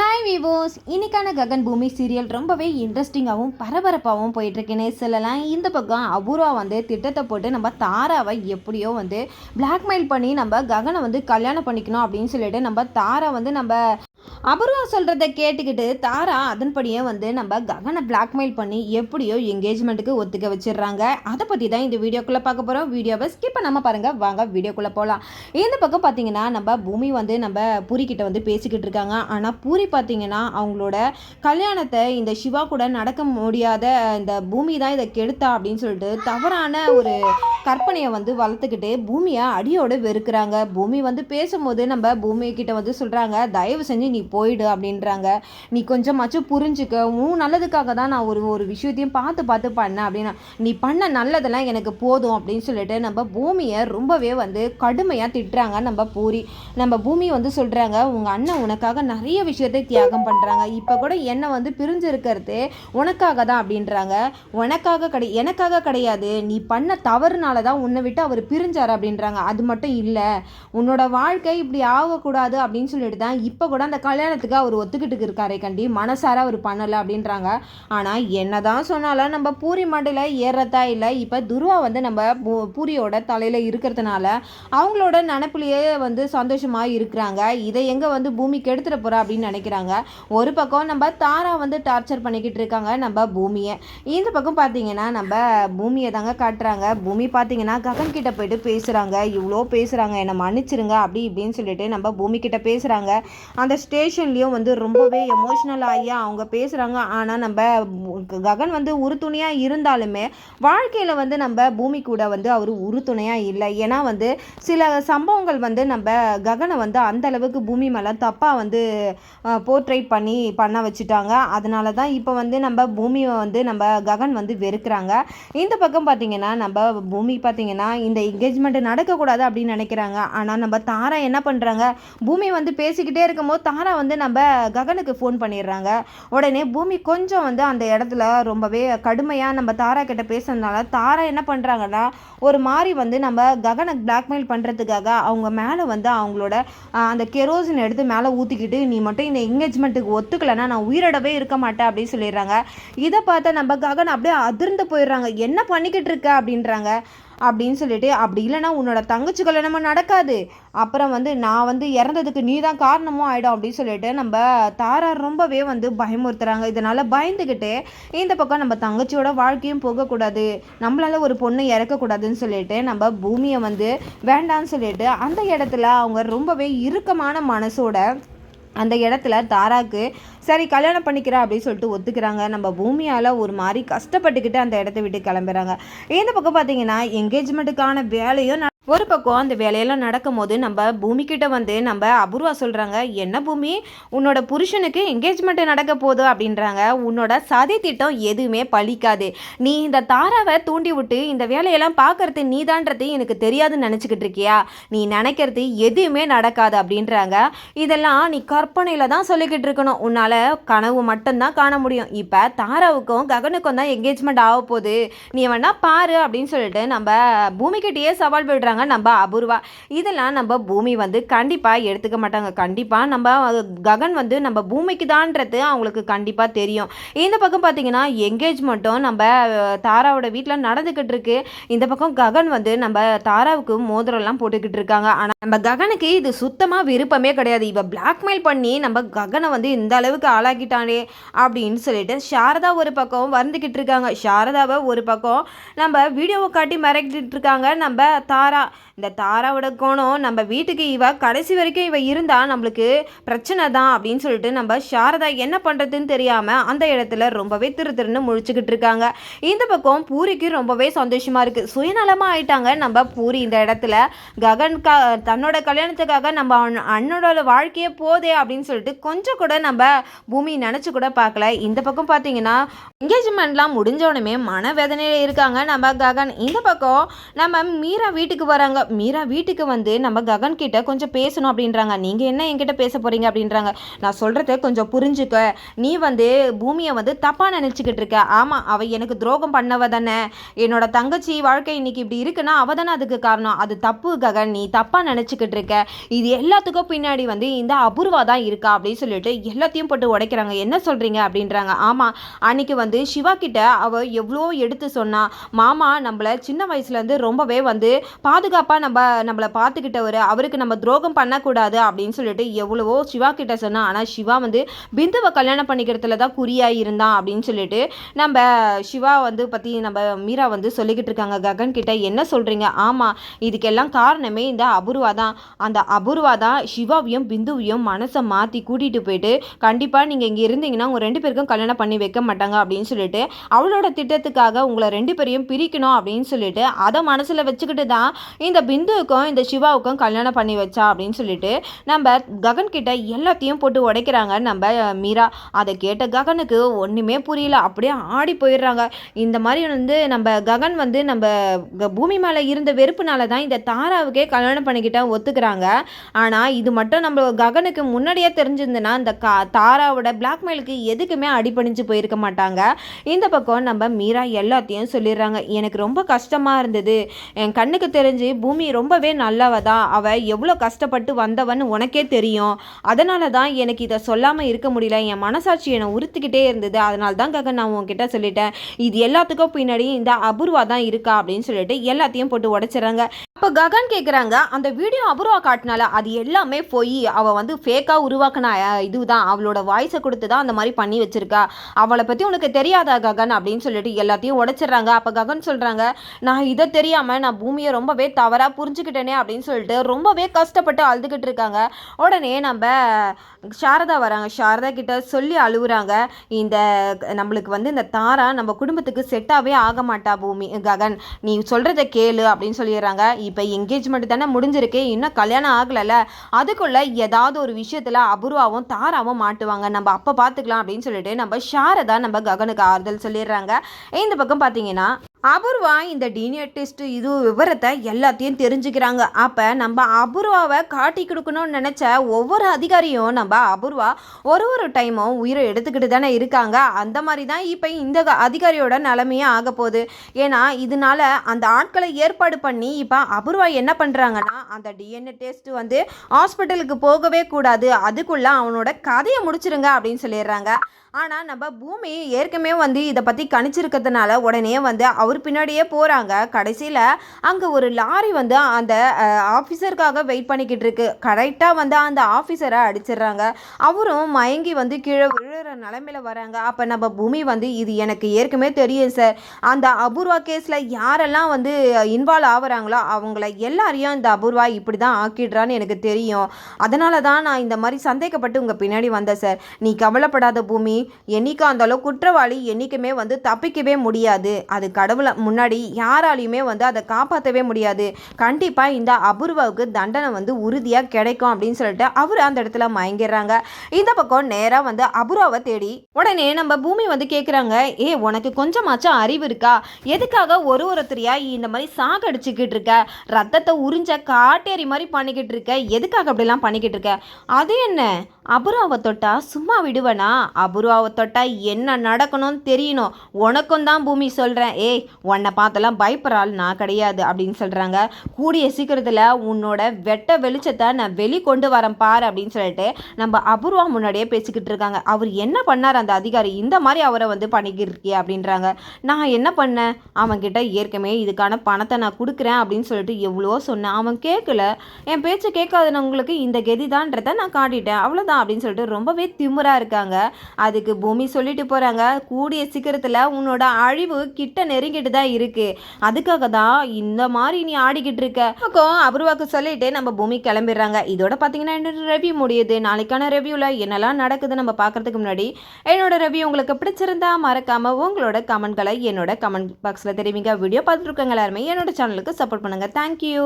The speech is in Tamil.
ஹாய் விவோஸ், இன்னைக்கான ககன் பூமி சீரியல் ரொம்பவே இன்ட்ரெஸ்டிங்காகவும் பரபரப்பாகவும் போயிட்டுருக்குன்னு சொல்லலாம். இந்த பக்கம் அபூர்வா திட்டத்தை போட்டு நம்ம தாராவை எப்படியோ பிளாக்மெயில் பண்ணி நம்ம ககனை கல்யாணம் பண்ணிக்கணும் அப்படின்னு சொல்லிட்டு நம்ம தாரா நம்ம அபூர்வா சொல்கிறத கேட்டுக்கிட்டு தாரா அதன்படியே நம்ம ககனை பிளாக்மெயில் பண்ணி எப்படியோ என்கேஜ்மெண்ட்டுக்கு ஒத்துக்க வச்சிடுறாங்க. அதை பற்றி தான் இந்த வீடியோக்குள்ளே பார்க்க போகிறோம். வீடியோவை ஸ்கிப் பண்ணாமல் பாருங்கள். வாங்க வீடியோக்குள்ளே போகலாம். இந்த பக்கம் பார்த்தீங்கன்னா நம்ம பூமி நம்ம பூரிக்கிட்ட பேசிக்கிட்டு இருக்காங்க. ஆனால் பூரி பார்த்தீங்கன்னா அவங்களோட கல்யாணத்தை இந்த சிவா கூட நடக்க முடியாத இந்த பூமி தான் இதை கெடுத்தா அப்படின்னு சொல்லிட்டு தவறான ஒரு கற்பனையை வளர்த்துக்கிட்டு பூமியை அடியோடு வெறுக்கிறாங்க. பூமி பேசும்போது நம்ம பூமி கிட்ட சொல்கிறாங்க, தயவு செஞ்சு நீ போயிடு அப்படின்றாங்க. நீ கொஞ்சமாச்சும் புரிஞ்சுக்க, உன் நல்லதுக்காக தான் நான் ஒரு விஷயத்தையும் பார்த்து பார்த்து பண்ணேன் அப்படின்னா நீ பண்ண நல்லதெல்லாம் எனக்கு போதும் அப்படின்னு சொல்லிட்டு நம்ம பூமியை ரொம்பவே கடுமையாக திட்டுறாங்க. நம்ம பூமி சொல்கிறாங்க, உங்கள் அண்ணன் உனக்காக நிறைய விஷயத்தை தியாகம் பண்ணுறாங்க. இப்போ கூட என்னை பிரிஞ்சு இருக்கிறது உனக்காக தான் அப்படின்றாங்க. எனக்காக கிடையாது, நீ பண்ண தவறுனால தான் உன்னை விட்டு அவர் பிரிஞ்சார் அப்படின்றாங்க. அது மட்டும் இல்லை, உன்னோட வாழ்க்கை இப்படி ஆகக்கூடாது அப்படின்னு சொல்லிட்டு தான் இப்போ கூட அந்த கல்யாணத்துக்கு அவர் ஒத்துக்கிட்டு இருக்காரே கண்டி மனசார அவர் பண்ணலை அப்படின்றாங்க. ஆனால் என்னதான் சொன்னாலும் நம்ம பூரி மண்டையில் ஏறத்தா இல்லை. இப்போ துருவா நம்ம பூரியோட தலையில் இருக்கிறதுனால அவங்களோட நினப்பிலேயே சந்தோஷமாக இருக்கிறாங்க. இதை எங்கே பூமி கெடுத்துட போகிறா அப்படின்னு நினைக்கிறாங்க. ஒரு பக்கம் நம்ம தாரா டார்ச்சர் பண்ணிக்கிட்டு இருக்காங்க நம்ம பூமியை. இந்த பக்கம் பார்த்தீங்கன்னா நம்ம பூமியை தாங்க காட்டுறாங்க. பூமி பார்த்தீங்கன்னா ககன் கிட்ட போயிட்டு பேசுகிறாங்க. இவ்வளோ பேசுகிறாங்க, என்னை மன்னிச்சிருங்க அப்படி இப்படின்னு சொல்லிட்டு நம்ம பூமி கிட்ட பேசுகிறாங்க. அந்த ஸ்டேஷன்லேயும் ரொம்பவே எமோஷ்னல் ஆகி அவங்க பேசுகிறாங்க. ஆனால் நம்ம ககன் உறுதுணையாக இருந்தாலுமே வாழ்க்கையில் நம்ம பூமி கூட அவர் உறுதுணையாக இல்லை. ஏன்னா சில சம்பவங்கள் நம்ம ககனை அந்த அளவுக்கு பூமி மேலே தப்பாக போர்ட்ரேட் பண்ண வச்சுட்டாங்க. அதனால தான் இப்போ நம்ம பூமியை நம்ம ககன் வெறுக்கிறாங்க. இந்த பக்கம் பார்த்தீங்கன்னா நம்ம பூமி பார்த்தீங்கன்னா இந்த என்கேஜ்மெண்ட் நடக்கக்கூடாது அப்படின்னு நினைக்கிறாங்க. ஆனால் நம்ம தாரா என்ன பண்ணுறாங்க, பூமி பேசிக்கிட்டே இருக்கும்போது தாரா நம்ம ககனுக்கு ஃபோன் பண்ணிடுறாங்க. உடனே பூமி கொஞ்சம் அந்த இடத்துல ரொம்பவே கடுமையாக நம்ம தாரா கிட்ட பேசுறதுனால தாரா என்ன பண்ணுறாங்கன்னா ஒரு மாதிரி நம்ம ககனை பிளாக்மெயில் பண்ணுறதுக்காக அவங்க மேலே அவங்களோட அந்த கெரோசின் எடுத்து மேலே ஊற்றிக்கிட்டு நீ மட்டும் இந்த என்கேஜ்மெண்ட்டுக்கு ஒத்துக்கலைன்னா நான் உயிரிடவே இருக்க மாட்டேன் அப்படின்னு சொல்லிடுறாங்க. இதை பார்த்து நம்ம ககன் அப்படியே அதிர்ந்து போயிடுறாங்க. என்ன பண்ணிக்கிட்டு இருக்க அப்படின்றாங்க. அப்படின்னு சொல்லிட்டு, அப்படி இல்லைனா உன்னோட தங்கச்சி கல்யாணமும் நடக்காது, அப்புறம் நான் இறந்ததுக்கு நீ தான் காரணமும் ஆகிடும் அப்படின்னு சொல்லிட்டு நம்ம தாரா ரொம்பவே பயமுறுத்துறாங்க. இதனால் பயந்துக்கிட்டு இந்த பக்கம் நம்ம தங்கச்சியோட வாழ்க்கையும் போகக்கூடாது, நம்மளால ஒரு பொண்ணு இறக்கக்கூடாதுன்னு சொல்லிட்டு நம்ம பூமியை வேண்டான்னு சொல்லிட்டு அந்த இடத்துல அவங்க ரொம்பவே இறுக்கமான மனசோட அந்த இடத்துல தாராக்கு சரி கல்யாணம் பண்ணிக்கிறா அப்படின்னு சொல்லிட்டு ஒத்துக்கிறாங்க. நம்ம பூமியால் ஒரு மாதிரி கஷ்டப்பட்டுக்கிட்டு அந்த இடத்த விட்டு கிளம்புறாங்க. இந்த பக்கம் பார்த்தீங்கன்னா என்கேஜ்மெண்ட்டுக்கான வேலையும் ஒரு பக்கம் அந்த வேலையெல்லாம் நடக்கும் போது நம்ம பூமிக்கிட்ட நம்ம அபூர்வா சொல்கிறாங்க, என்ன பூமி உன்னோட புருஷனுக்கு என்கேஜ்மெண்ட்டு நடக்க போகுது அப்படின்றாங்க. உன்னோட சதி திட்டம் எதுவுமே பழிக்காது. நீ இந்த தாராவை தூண்டி விட்டு இந்த வேலையெல்லாம் பார்க்கறது நீதான்றது எனக்கு தெரியாதுன்னு நினச்சிக்கிட்டு இருக்கியா? நீ நினைக்கிறது எதுவுமே நடக்காது அப்படின்றாங்க. இதெல்லாம் நீ கற்பனையில் தான் சொல்லிக்கிட்டு இருக்கணும், உன்னால் கனவு மட்டும்தான் காண முடியும். இப்போ தாராவுக்கும் ககனுக்கும் தான் என்கேஜ்மெண்ட் ஆக போகுது, நீ வேணா பாரு அப்படின்னு சொல்லிட்டு நம்ம பூமிக்கிட்டேயே சவால் விடுறாங்க நம்ம அபூர்வா. இதெல்லாம் நம்ம பூமி கண்டிப்பாக எடுத்துக்க மாட்டாங்க. கண்டிப்பாக நம்ம ககன் நம்ம பூமிக்கு தான்ன்றது அவங்களுக்கு கண்டிப்பாக தெரியும். இந்த பக்கம் பார்த்தீங்கன்னா என்கேஜ்மெண்ட்டும் நம்ம தாராவோட வீட்டில் நடந்துக்கிட்டு இருக்கு. இந்த பக்கம் ககன் நம்ம தாராவுக்கு மோதிரம்லாம் போட்டுக்கிட்டு இருக்காங்க. ஆனால் நம்ம ககனுக்கு இது சுத்தமாக விருப்பமே கிடையாது. இவ பிளாக்மெயில் பண்ணி நம்ம ககனை இந்த அளவுக்கு ஆளாக்கிட்டானே அப்படின்னு சொல்லிட்டு சாரதா ஒரு பக்கம் வந்துக்கிட்டு இருக்காங்க. சாரதாவை ஒரு பக்கம் நம்ம வீடியோவை காட்டி மிரட்டிட்டு இருக்காங்க நம்ம தாரா. இந்த தாராவோட கோணம் நம்ம வீட்டுக்கு இவ கடைசி வரைக்கும் இவ இருந்தா நம்மளுக்கு பிரச்சனை தான் அப்படின்னு சொல்லிட்டு நம்ம சாரதா என்ன பண்ணுறதுன்னு தெரியாமல் அந்த இடத்துல ரொம்பவே திருன்னு முழிச்சுக்கிட்டு இருக்காங்க. இந்த பக்கம் பூரிக்கு ரொம்பவே சந்தோஷமாக இருக்குது. சுயநலமாக ஆயிட்டாங்க நம்ம பூரி. இந்த இடத்துல ககன் தன்னோட கல்யாணத்துக்காக நம்ம அண்ணனோட வாழ்க்கையே போதே அப்படின்னு சொல்லிட்டு கொஞ்சம் கூட நம்ம பூமி நினச்சி கூட பார்க்கல. இந்த பக்கம் பார்த்தீங்கன்னா என்கேஜ்மெண்ட்லாம் முடிஞ்சோடனே மனவேதனையில் இருக்காங்க நம்ம ககன். இந்த பக்கம் நம்ம மீரா வீட்டுக்கு வராங்க. மீரா வீட்டுக்கு வந்து நம்ம ககன் கிட்ட கொஞ்சம் பேசணும் அப்படின்றாங்க. நீங்கள் என்ன என்கிட்ட பேச போகிறீங்க அப்படின்றாங்க. நான் சொல்கிறத கொஞ்சம் புரிஞ்சுக்க. நீ வந்து பூமியை வந்து தப்பாக நினச்சிக்கிட்டு இருக்க. ஆமாம், அவள் எனக்கு துரோகம் பண்ணவ தானே. என்னோட தங்கச்சி வாழ்க்கை இன்னைக்கு இப்படி இருக்குன்னா அவள் தானே அதுக்கு காரணம். அது தப்பு ககன், நீ தப்பாக நினச்சிக்கிட்டு இருக்க. இது எல்லாத்துக்கும் பின்னாடி வந்து இந்த அபூர்வா தான் இருக்கா அப்படின்னு சொல்லிட்டு எல்லாத்தையும் போட்டு உடைக்கிறாங்க. என்ன சொல்கிறீங்க அப்படின்றாங்க. ஆமாம், அன்னைக்கு வந்து சிவா கிட்ட அவள் எவ்வளோ எடுத்து சொன்னா. மாமா நம்மளை சின்ன வயசுலேருந்து ரொம்பவே வந்து பாதுகாப்பாக நம்மளை பார்த்துக்கிட்டவர், அவருக்கு நம்ம துரோகம் பண்ணக்கூடாது அப்படின்னு சொல்லிட்டு எவ்வளவோ சிவா கிட்ட சொன்னா. ஆனால் சிவா வந்து பிந்துவை கல்யாணம் பண்ணிக்கிறதுல தான் குறியாக இருந்தான் அப்படின்னு சொல்லிட்டு நம்ம சிவா வந்து பற்றி நம்ம மீரா வந்து சொல்லிக்கிட்டு இருக்காங்க ககன் கிட்ட. என்ன சொல்கிறீங்க? ஆமாம், இதுக்கெல்லாம் காரணமே இந்த அபூர்வா தான். அந்த அபூர்வா தான் சிவாவையும் பிந்துவையும் மனசை மாற்றி கூட்டிகிட்டு போயிட்டு கண்டிப்பாக நீங்கள் இங்கே இருந்தீங்கன்னா உங்கள் 2 பேருக்கும் கல்யாணம் பண்ணி வைக்க மாட்டாங்க அப்படின்னு சொல்லிட்டு அவளோட திட்டத்துக்காக உங்களை 2 பேரையும் பிரிக்கணும் அப்படின்னு சொல்லிட்டு அதை மனசில் வச்சுக்கிட்டு தான் இந்த பிந்துவுக்கும் இந்த சிவாவுக்கும் கல்யாணம் பண்ணி வச்சா அப்படின்னு சொல்லிட்டு நம்ம ககன் கிட்ட எல்லாத்தையும் போட்டு உடைக்கிறாங்க நம்ம மீரா. அதை கேட்ட ககனுக்கு ஒன்றுமே புரியல, அப்படியே ஆடி போயிடுறாங்க. இந்த மாதிரி வந்து நம்ம ககன் வந்து நம்ம பூமி மேலே இருந்த வெறுப்புனால தான் இந்த தாராவுக்கே கல்யாணம் பண்ணிக்கிட்ட ஒத்துக்கிறாங்க. ஆனால் இது மட்டும் நம்ம ககனுக்கு முன்னாடியே தெரிஞ்சிருந்துன்னா இந்த தாராவோட பிளாக்மெயிலுக்கு எதுக்குமே அடிபணிஞ்சு போயிருக்க மாட்டாங்க. இந்த பக்கம் நம்ம மீரா எல்லாத்தையும் சொல்லிடுறாங்க. எனக்கு ரொம்ப கஷ்டமாக இருந்தது. என் கண்ணுக்கு தெரிஞ்சு பூமி ரொம்பவே நல்லவ தான். அவள் எவ்வளோ கஷ்டப்பட்டு வந்தவன்னு உனக்கே தெரியும். அதனால தான் எனக்கு இதை சொல்லாமல் இருக்க முடியல. என் மனசாட்சி என்னை உறுத்திக்கிட்டே இருந்தது. அதனால தான் ககன் நான் உன்கிட்ட சொல்லிட்டேன். இது எல்லாத்துக்கும் பின்னாடி இந்த அபூர்வா தான் இருக்கா அப்படின்னு சொல்லிட்டு எல்லாத்தையும் போட்டு உடைச்சிடறாங்க. இப்போ ககன் கேட்குறாங்க, அந்த வீடியோ அபூர்வா காட்டினால அது எல்லாமே போய் அவள் வந்து ஃபேக்காக உருவாக்கின இதுதான், அவளோட வாய்ஸை கொடுத்து தான் அந்த மாதிரி பண்ணி வச்சிருக்கா. அவளை பற்றி உனக்கு தெரியாதா ககன் அப்படின்னு சொல்லிட்டு எல்லாத்தையும் உடைச்சிடுறாங்க. அப்போ ககன் சொல்கிறாங்க, நான் இதை தெரியாமல் நான் பூமியை ரொம்பவே தவறாக புரிஞ்சுக்கிட்டேனே அப்படின்னு சொல்லிட்டு ரொம்பவே கஷ்டப்பட்டு அழுதுகிட்டு இருக்காங்க. உடனே நம்ம சாரதா வராங்க. சாரதா கிட்ட சொல்லி அழுகுறாங்க. இந்த நம்மளுக்கு வந்து இந்த தாரா நம்ம குடும்பத்துக்கு செட்டாகவே ஆக மாட்டா பூமி. ககன் நீ சொல்கிறத கேளு அப்படின்னு சொல்லிடுறாங்க. இப்போ என்கேஜ்மெண்ட் தானே முடிஞ்சிருக்கு, இன்னும் கல்யாணம் ஆகலைல்ல, அதுக்குள்ளே ஏதாவது ஒரு விஷயத்தில் அபூர்வாவும் தாராவும் மாட்டுவாங்க, நம்ம அப்போ பார்த்துக்கலாம் அப்படின்னு சொல்லிட்டு நம்ம சாரதா நம்ம ககனுக்கு ஆறுதல் சொல்லிடுறாங்க. இந்த பக்கம் பார்த்தீங்கன்னா அபூர்வா இந்த டிஎன்ஏ டெஸ்ட் இது விவரத்தை எல்லாத்தையும் தெரிஞ்சுக்கிறாங்க. அப்போ நம்ம அபூர்வாவை காட்டி கொடுக்கணும்னு நினச்ச ஒவ்வொரு அதிகாரியும் நம்ம அபூர்வா ஒரு டைமும் உயிரை எடுத்துக்கிட்டு தானே இருக்காங்க. அந்த மாதிரி தான் இப்போ இந்த அதிகாரியோட நிலைமையே ஆக போகுது. ஏன்னா இதனால அந்த ஆட்களை ஏற்பாடு பண்ணி இப்போ அபூர்வா என்ன பண்ணுறாங்கன்னா அந்த டிஎன்ஏ டெஸ்ட் வந்து ஹாஸ்பிட்டலுக்கு போகவே கூடாது, அதுக்குள்ளே அவனோட கதையை முடிச்சிருங்க அப்படின்னு சொல்லிடுறாங்க. ஆனால் நம்ம பூமி ஏற்கனவே வந்து இதை பற்றி கணிச்சிருக்கிறதுனால உடனே வந்து அவர் பின்னாடியே போகிறாங்க. கடைசியில் அங்கே ஒரு லாரி வந்து அந்த ஆஃபீஸருக்காக வெயிட் பண்ணிக்கிட்டு இருக்கு. கரெக்டாக வந்து அந்த ஆஃபீஸரை அடிச்சிடுறாங்க. அவரும் மயங்கி வந்து கீழே விழுற நிலைமையில் வராங்க. அப்போ நம்ம பூமி வந்து இது எனக்கு ஏற்கனவே தெரியும் சார், அந்த அபூர்வா கேஸில் யாரெல்லாம் வந்து இன்வால்வ் ஆகுறாங்களோ அவங்கள எல்லாரையும் இந்த அபூர்வா இப்படி தான் ஆக்கிடுறான்னு எனக்கு தெரியும். அதனால தான் நான் இந்த மாதிரி சந்தேகப்பட்டு உங்கள் பின்னாடி வந்தேன் சார். நீ கவலைப்படாத பூமி, என்னைக்கா இருந்தாலும் குற்றவாளி என்றைக்குமே வந்து தப்பிக்கவே முடியாது. அது கடவுளை முன்னாடி யாராலையுமே வந்து அதை காப்பாற்றவே முடியாது. கண்டிப்பாக இந்த அபூர்வாவுக்கு தண்டனை வந்து உறுதியாக கிடைக்கும் அப்படின்னு சொல்லிட்டு அவர் அந்த இடத்துல மயங்கிடுறாங்க. இந்த பக்கம் நேராக வந்து அபூர்வாவை தேடி உடனே நம்ம பூமி வந்து கேட்குறாங்க, உனக்கு கொஞ்சமாச்சும் அறிவு இருக்கா? எதுக்காக ஒருத்தரையா இந்த மாதிரி சாகடிச்சுக்கிட்டு இருக்க? ரத்தத்தை உறிஞ்ச காட்டேரி மாதிரி பண்ணிக்கிட்டு இருக்க, எதுக்காக அப்படிலாம் பண்ணிக்கிட்டு இருக்க? அது என்ன, அபூர்வாவை தொட்டா சும்மா விடுவனா? அபூர்வாவை தொட்டா என்ன நடக்கணும்னு தெரியணும். உனக்கும் தான் பூமி சொல்கிறேன். உன்னை பார்த்தெல்லாம் பயப்படுறாள் நான் கிடையாது அப்படின்னு சொல்கிறாங்க. கூடிய சீக்கிரத்தில் உன்னோட வெட்ட வெளிச்சத்தை நான் கொண்டு வரேன் பாரு அப்படின்னு சொல்லிட்டு நம்ம அபூர்வா முன்னாடியே பேசிக்கிட்டு இருக்காங்க. அவர் என்ன பண்ணார் அந்த அதிகாரி, இந்த மாதிரி அவரை வந்து பண்ணிக்கிட்டு இருக்கியே அப்படின்றாங்க. நான் என்ன பண்ணேன், அவன்கிட்ட ஏற்கனவே இதுக்கான பணத்தை நான் கொடுக்குறேன் அப்படின்னு சொல்லிட்டு எவ்வளோ சொன்னேன், அவன் கேட்கல. என் பேச்சை கேட்காதவங்களுக்கு இந்த கெதிதான்றதை நான் காட்டிட்டேன், அவ்வளோதான் அப்படின்னு சொல்லிட்டு ரொம்பவே திமிரா இருக்காங்க. அதுக்கு பூமி சொல்லிட்டு போகிறாங்க, கூடிய சீக்கிரத்தில் உன்னோட அழிவு கிட்ட நெருங்கிட்டு தான் இருக்கு, அதுக்காக தான் இந்த மாதிரி நீ ஆடிக்கிட்டு இருக்க. அபூர்வாக்கு சொல்லிட்டு நம்ம பூமி கிளம்பிடுறாங்க. இதோட பார்த்தீங்கன்னா என்னோட ரிவ்யூ முடியுது. நாளைக்கான ரிவ்யூவில் என்னெல்லாம் நடக்குது நம்ம பார்க்கறதுக்கு முன்னாடி என்னோட ரிவ்யூ உங்களுக்கு பிடிச்சிருந்தா மறக்காம உங்களோட கமெண்ட்களை என்னோட கமெண்ட் பாக்ஸில் தெரிவிங்க. வீடியோ பார்த்துருக்கவங்க எல்லாருமே என்னோட சேனலுக்கு சப்போர்ட் பண்ணுங்கள். தேங்க்யூ.